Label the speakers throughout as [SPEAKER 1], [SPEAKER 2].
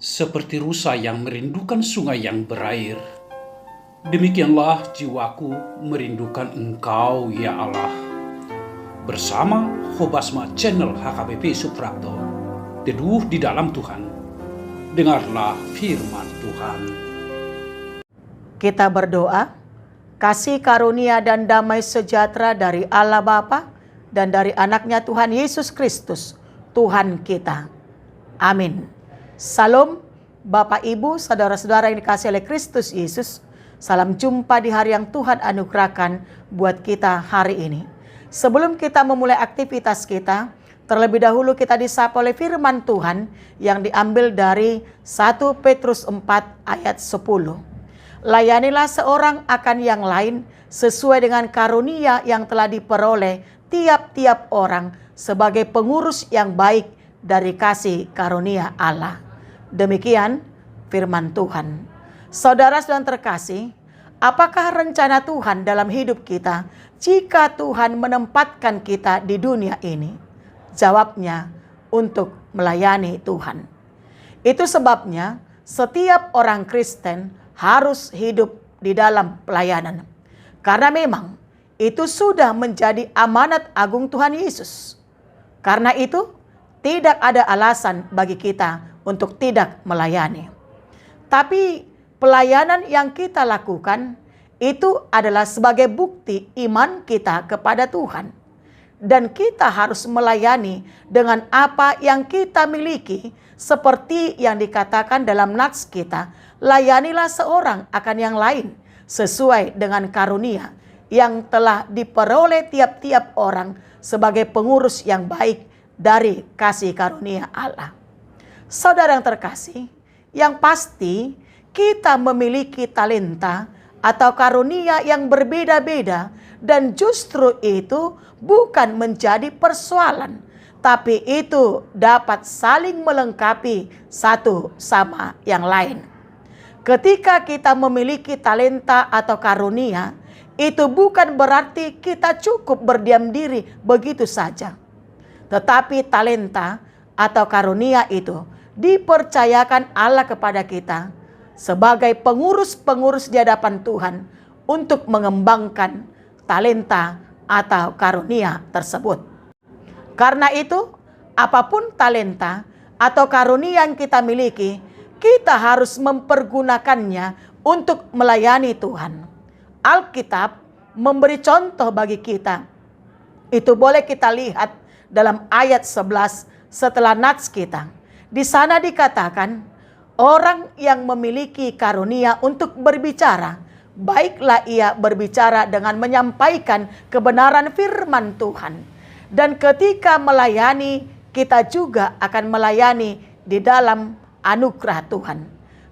[SPEAKER 1] Seperti rusa yang merindukan sungai yang berair, demikianlah jiwaku merindukan Engkau, ya Allah. Bersama Hobasma Channel HKBP Suprapto, teduh di dalam Tuhan. Dengarlah firman Tuhan.
[SPEAKER 2] Kita berdoa, kasih karunia dan damai sejahtera dari Allah Bapa dan dari anaknya Tuhan Yesus Kristus, Tuhan kita. Amin. Salam Bapak Ibu, saudara-saudara yang dikasihi oleh Kristus Yesus. Salam jumpa di hari yang Tuhan anugerahkan buat kita hari ini. Sebelum kita memulai aktivitas kita, terlebih dahulu kita disapa oleh firman Tuhan yang diambil dari 1 Petrus 4 ayat 10. Layanilah seorang akan yang lain sesuai dengan karunia yang telah diperoleh tiap-tiap orang sebagai pengurus yang baik dari kasih karunia Allah. Demikian firman Tuhan. Saudara-saudara terkasih, apakah rencana Tuhan dalam hidup kita jika Tuhan menempatkan kita di dunia ini? Jawabnya, untuk melayani Tuhan. Itu sebabnya setiap orang Kristen harus hidup di dalam pelayanan. Karena memang itu sudah menjadi amanat agung Tuhan Yesus. Karena itu tidak ada alasan bagi kita untuk tidak melayani. Tapi pelayanan yang kita lakukan itu adalah sebagai bukti iman kita kepada Tuhan. Dan kita harus melayani dengan apa yang kita miliki, seperti yang dikatakan dalam nats kita, layanilah seorang akan yang lain sesuai dengan karunia yang telah diperoleh tiap-tiap orang sebagai pengurus yang baik dari kasih karunia Allah. Saudara yang terkasih, yang pasti kita memiliki talenta atau karunia yang berbeda-beda, dan justru itu bukan menjadi persoalan, tapi itu dapat saling melengkapi satu sama yang lain. Ketika kita memiliki talenta atau karunia, itu bukan berarti kita cukup berdiam diri begitu saja. Tetapi talenta atau karunia itu dipercayakan Allah kepada kita sebagai pengurus-pengurus di hadapan Tuhan untuk mengembangkan talenta atau karunia tersebut. Karena itu, apapun talenta atau karunia yang kita miliki, kita harus mempergunakannya untuk melayani Tuhan. Alkitab memberi contoh bagi kita. Itu boleh kita lihat dalam ayat 11 setelah nats kita. Di sana dikatakan, orang yang memiliki karunia untuk berbicara, baiklah ia berbicara dengan menyampaikan kebenaran firman Tuhan. Dan ketika melayani, kita juga akan melayani di dalam anugerah Tuhan.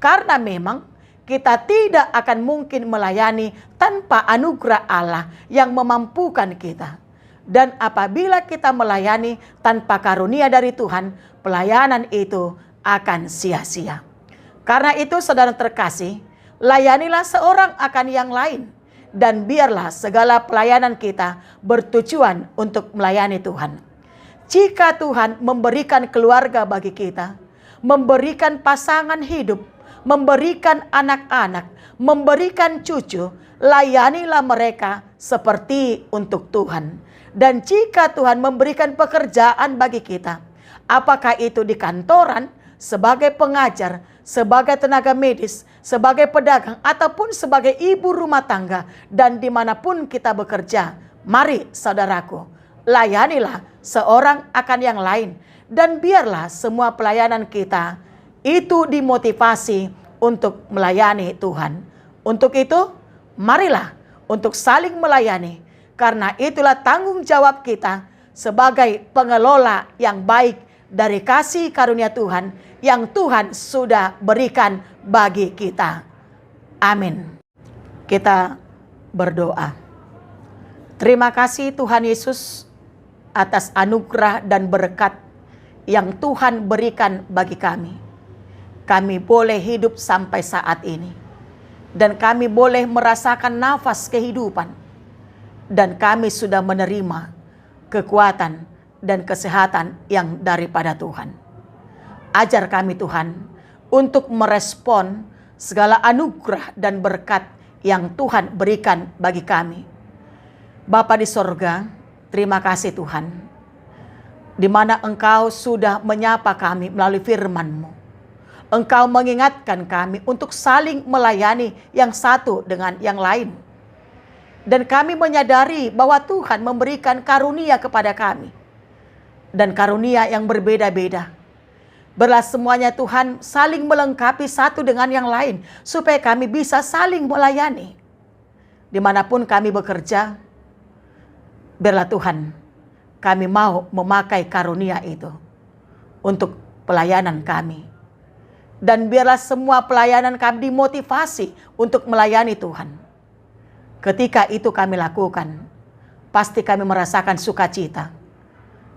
[SPEAKER 2] Karena memang kita tidak akan mungkin melayani tanpa anugerah Allah yang memampukan kita. Dan apabila kita melayani tanpa karunia dari Tuhan, pelayanan itu akan sia-sia. Karena itu saudara terkasih, layanilah seorang akan yang lain. Dan biarlah segala pelayanan kita bertujuan untuk melayani Tuhan. Jika Tuhan memberikan keluarga bagi kita, memberikan pasangan hidup, memberikan anak-anak, memberikan cucu, layanilah mereka seperti untuk Tuhan. Dan jika Tuhan memberikan pekerjaan bagi kita, apakah itu di kantoran, sebagai pengajar, sebagai tenaga medis, sebagai pedagang, ataupun sebagai ibu rumah tangga, dan dimanapun kita bekerja, mari saudaraku, layanilah seorang akan yang lain. Dan biarlah semua pelayanan kita itu dimotivasi untuk melayani Tuhan. Untuk itu, marilah untuk saling melayani. Karena itulah tanggung jawab kita sebagai pengelola yang baik dari kasih karunia Tuhan yang Tuhan sudah berikan bagi kita. Amin. Kita berdoa. Terima kasih Tuhan Yesus atas anugerah dan berkat yang Tuhan berikan bagi kami. Kami boleh hidup sampai saat ini. Dan kami boleh merasakan nafas kehidupan. Dan kami sudah menerima kekuatan dan kesehatan yang daripada Tuhan. Ajar kami Tuhan untuk merespon segala anugerah dan berkat yang Tuhan berikan bagi kami. Bapa di sorga, terima kasih Tuhan, di mana Engkau sudah menyapa kami melalui firman-Mu. Engkau mengingatkan kami untuk saling melayani yang satu dengan yang lain. Dan kami menyadari bahwa Tuhan memberikan karunia kepada kami. Dan karunia yang berbeda-beda. Biarlah semuanya Tuhan saling melengkapi satu dengan yang lain. Supaya kami bisa saling melayani. Dimanapun kami bekerja, biarlah Tuhan kami mau memakai karunia itu untuk pelayanan kami. Dan biarlah semua pelayanan kami dimotivasi untuk melayani Tuhan. Ketika itu kami lakukan, pasti kami merasakan sukacita.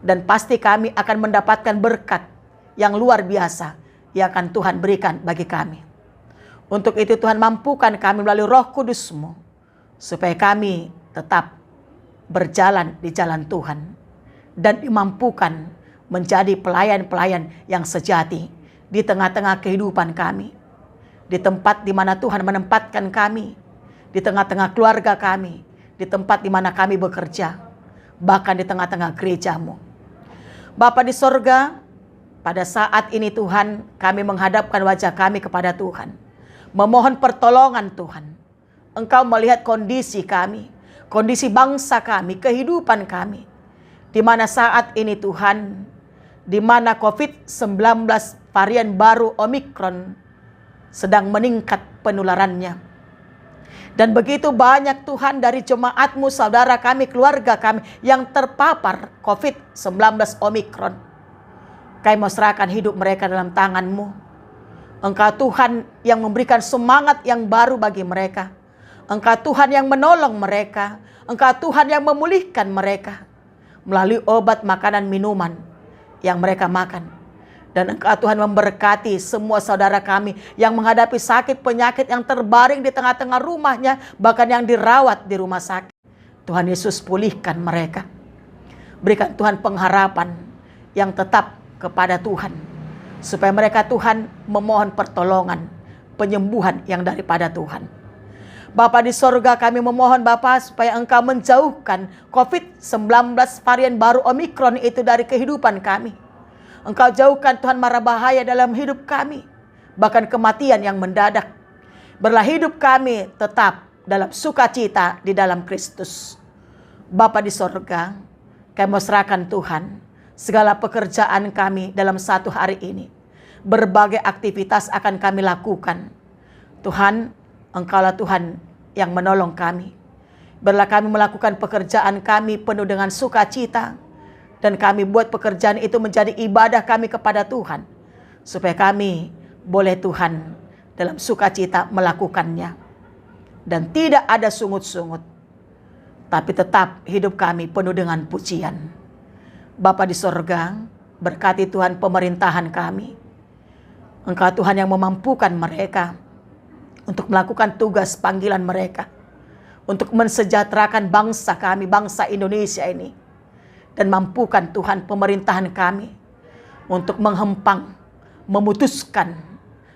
[SPEAKER 2] Dan pasti kami akan mendapatkan berkat yang luar biasa yang akan Tuhan berikan bagi kami. Untuk itu Tuhan mampukan kami melalui Roh Kudus-Mu, supaya kami tetap berjalan di jalan Tuhan. Dan dimampukan menjadi pelayan-pelayan yang sejati di tengah-tengah kehidupan kami. Di tempat di mana Tuhan menempatkan kami. Di tengah-tengah keluarga kami. Di tempat di mana kami bekerja. Bahkan di tengah-tengah gereja-Mu. Bapa di sorga, pada saat ini Tuhan, kami menghadapkan wajah kami kepada Tuhan. Memohon pertolongan Tuhan. Engkau melihat kondisi kami. Kondisi bangsa kami, kehidupan kami. Di mana saat ini Tuhan, di mana COVID-19 varian baru Omikron sedang meningkat penularannya. Dan begitu banyak Tuhan dari jemaat-Mu, saudara kami, keluarga kami yang terpapar COVID-19 Omikron. Kami mau serahkan hidup mereka dalam tangan-Mu. Engkau Tuhan yang memberikan semangat yang baru bagi mereka. Engkau Tuhan yang menolong mereka. Engkau Tuhan yang memulihkan mereka melalui obat, makanan, minuman yang mereka makan. Dan Engkau Tuhan memberkati semua saudara kami yang menghadapi sakit penyakit yang terbaring di tengah-tengah rumahnya, bahkan yang dirawat di rumah sakit. Tuhan Yesus pulihkan mereka. Berikan Tuhan pengharapan yang tetap kepada Tuhan, supaya mereka Tuhan memohon pertolongan, penyembuhan yang daripada Tuhan. Bapa di sorga, kami memohon Bapa supaya Engkau menjauhkan COVID-19 varian baru Omikron itu dari kehidupan kami. Engkau jauhkan Tuhan mara bahaya dalam hidup kami, bahkan kematian yang mendadak. Biarlah hidup kami tetap dalam sukacita di dalam Kristus. Bapa di sorga, kami mau serahkan Tuhan segala pekerjaan kami dalam satu hari ini. Berbagai aktivitas akan kami lakukan. Tuhan, Engkaulah Tuhan yang menolong kami. Biarlah kami melakukan pekerjaan kami penuh dengan sukacita. Dan kami buat pekerjaan itu menjadi ibadah kami kepada Tuhan. Supaya kami boleh Tuhan dalam sukacita melakukannya. Dan tidak ada sungut-sungut. Tapi tetap hidup kami penuh dengan pujian. Bapa di sorga, berkati Tuhan pemerintahan kami. Engkau Tuhan yang memampukan mereka untuk melakukan tugas panggilan mereka. Untuk mensejahterakan bangsa kami, bangsa Indonesia ini. Dan mampukan Tuhan pemerintahan kami untuk menghempang, memutuskan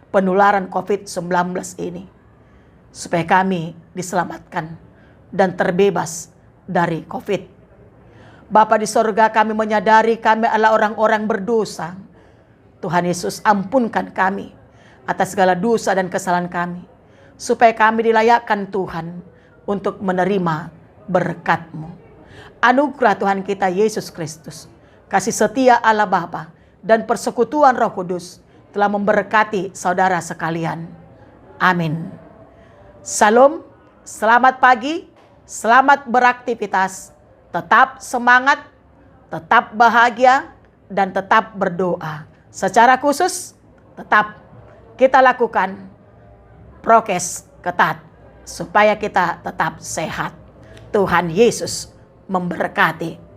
[SPEAKER 2] penularan COVID-19 ini. Supaya kami diselamatkan dan terbebas dari COVID. Bapa di sorga, kami menyadari kami adalah orang-orang berdosa. Tuhan Yesus, ampunkan kami atas segala dosa dan kesalahan kami. Supaya kami dilayakkan Tuhan untuk menerima berkat-Mu. Anugerah Tuhan kita Yesus Kristus, kasih setia Allah Bapa, dan persekutuan Roh Kudus telah memberkati saudara sekalian. Amin. Salam, selamat pagi, selamat beraktivitas, tetap semangat, tetap bahagia, dan tetap berdoa. Secara khusus, tetap kita lakukan prokes ketat supaya kita tetap sehat. Tuhan Yesus memberkati.